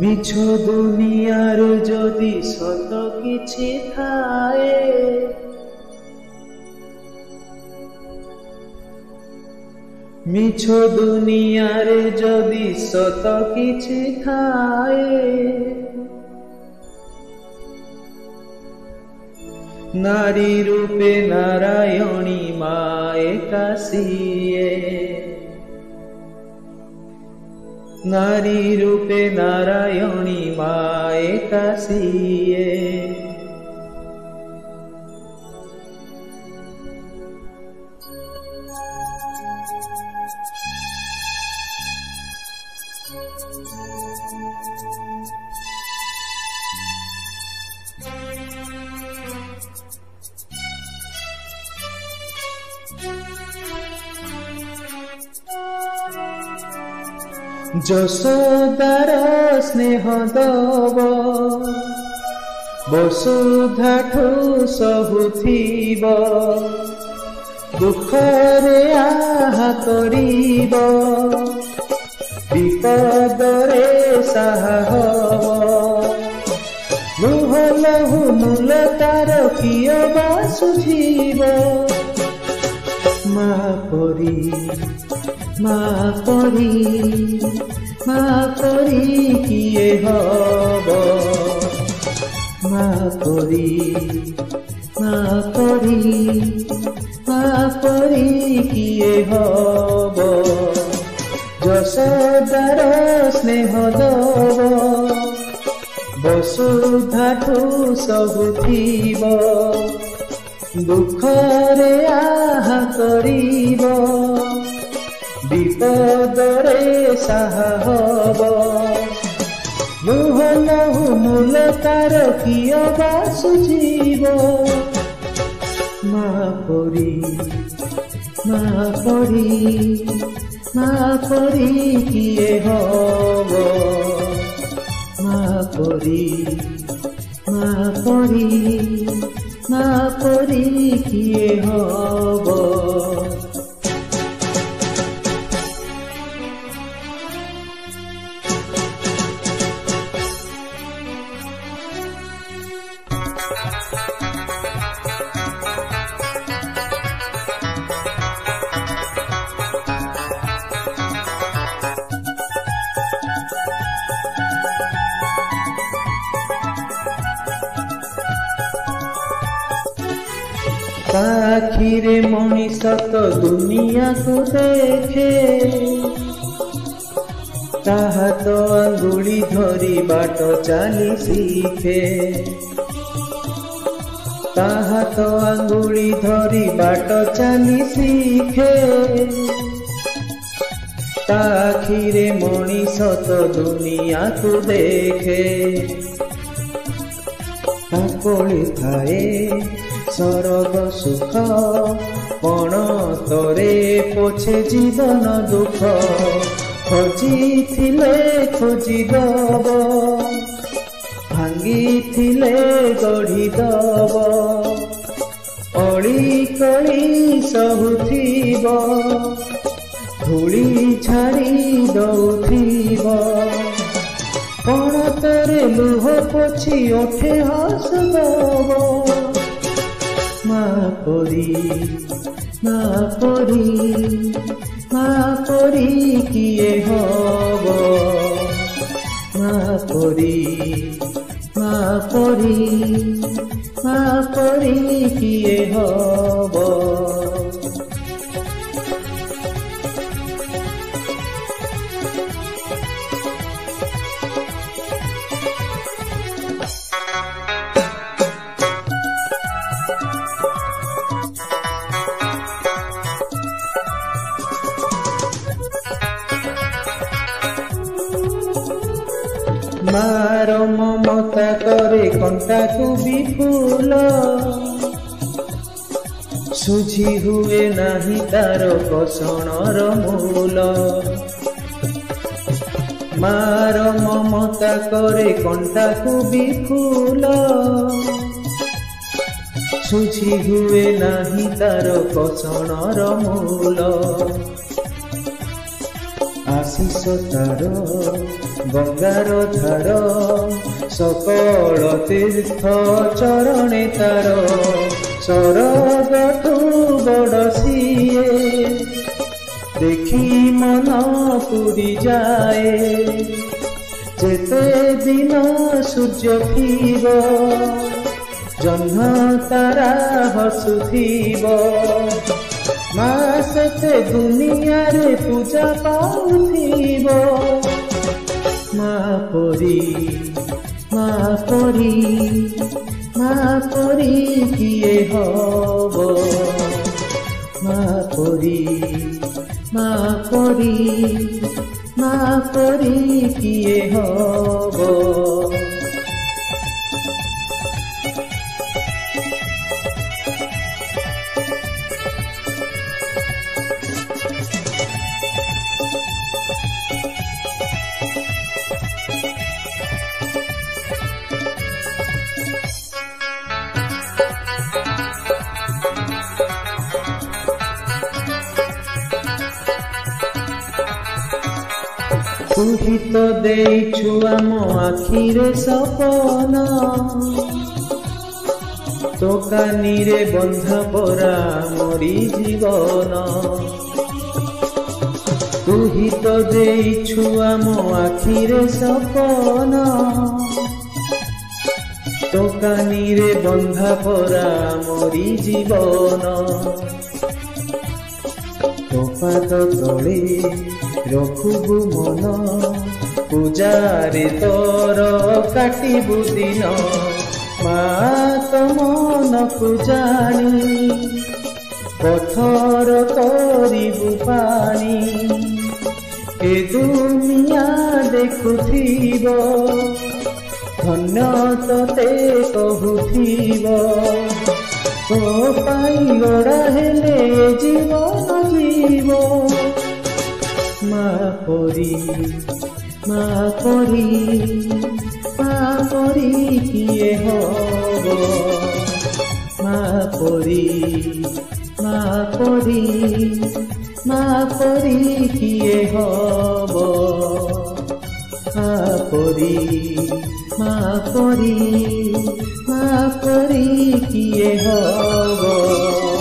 मिछ दुनियार जदि सत किछि थाए मिछ दुनियार जदि सत किछि थाए नारी रूपे नारायणी माए कासिए नारी रूपे नारायणी माए कासिए যশোদার স্নেহ দব বসুধাঠু সহু থিব দুঃখরে আহা করিব বিপদরে সাহা হব লুহ লহু মূল তার কিয় বা সুঝিব মা পরি মা পরি কিয়ে হব মা পরি কিয়ে হব যশোদার স্নেহ দব বসুধাঠু সহু থিব দুঃখরে আহা করিব বিপদরে সাহা হব লুহ লহু মূল তার কিয় বা সুঝিব মা পরি কিয়ে হব মা পরি কিয়ে হব आखिरे मनीष तो दुनिया को देखे ताहा तो अंगुली धरी बाट चाली सीखे ताहा तो अंगुली धरी बाट चाली सीखे आखिरे मनीष तो दुनिया को देखे ताकोली थाए सरग सुख पण तरे पोछे जीवन दुख खोजिथिले खोजिदब भांगिथिले गढ़िदब अली कली सहुथिब धूली छाड़ी दौथिब पण तरे लुह पोछि ओठे हसदब मा परी किए हब मा परी किए हब मार ममता करे कंटा को भी फूल सुझी हुए नहीं तार कसणर मूल मार ममता करे कंटा को भी फूल सुझी हुए नहीं तार कसणर मूल आशीष तार गंगार धार सकल तीर्थ चरणे तार सरगठू बड़ सीए देखी मन पूरी जाए जेते दिन सूर्य थीब जह्न तारा हसुथीब माँ से दुनिया रे पूजा पाउथीब माँ परी माँ परी माँ परी किए हब माँ परी माँ परी माँ परी किए हब। तू ही तो देइछु आम आखिरे सपन तो कानी रे बंधा परा मोरी जीवन तू ही तो देइछु आम आखिरे सपन तो कानी रे बंधा परा मोरी जीवन तो पाद तले रखुबु मन पूजारे तोर काटिबु दिन माँ तो मन पूजानी पथर करिबु पानी ए दुनिया देखुथीब धन्य तते कहुथीब तो पाई गड़ा हेले जीवन जीव माँ परी माँ परी माँ परी किए हब माँ परी माँ परी माँ परी किए हब माँ परी माँ परी माँ परी किए हब।